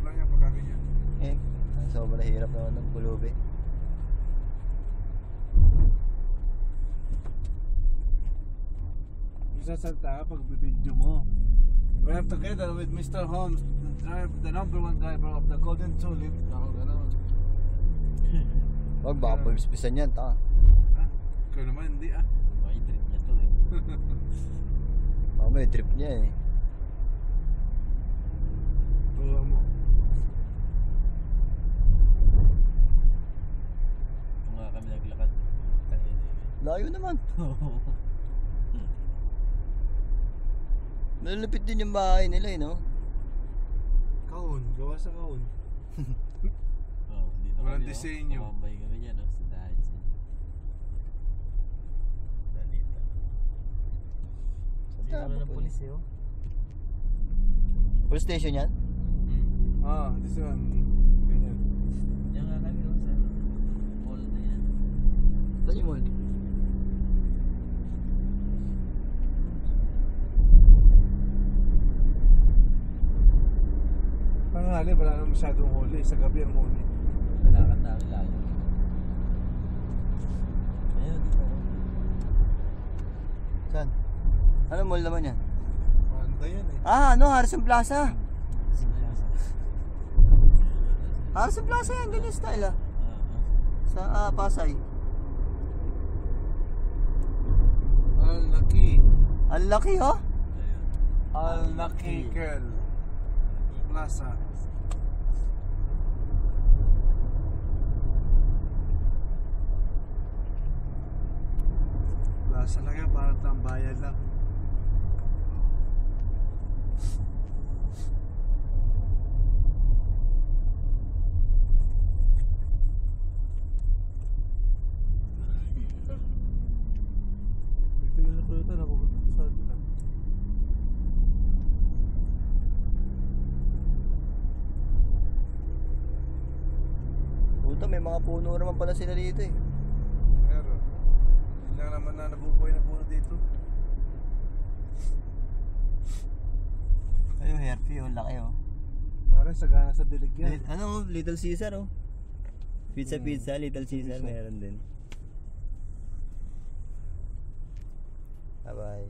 lang yan pagka ganyan. Sobrang hirap naman ng pulubi. Isasalta pag bibidyo mo. We have together with Mr. Holmes, the number one driver of the Golden Tulip. Ako gano'n. Wag baka pulpisan yan, taka. Ha? Ikaw naman, hindi ah. May trip na to eh. Baka may trip niya eh. Tuwa mo. Kung nga kami naglakad. Layo naman. Nalulupit din yung bahay nila eh, no? Kaon, gawa sa kaon. Dito Walang kami, disenyo. Tumambay kami dyan, sa dahan siya. Dito. Hindi Tama naman ng po pulis eh, oh. Police station yan? This one. Ganyan. Diyan nga kami, oh, sa mall na yan. Saan yung mall? Panghali, wala nang masyadong huli. Sa gabi ang huli. Malakad na ang layo. Ayun, dito ako. Saan? Ano mall naman yan? Panda yan eh. Harrison Plaza. Harrison Plaza yan, ganyan style ah. Sa Pasay. Ang laki. Ang laki oh. Ang laki girl. Plaza. Plaza lang yan, parang tambayan lang. Ito yung nakulutan, napupunta sa atin. Puta, may mga puno naman pala sila dito eh. Pero, hindi lang naman na nabubuhay na puno dito. Ayo, hairpy oh, laki oh. Parang sagana sa dilig yan. Ano, Little Caesar oh. Pizza, Little Caesar Pizza. meron din. Bye bye.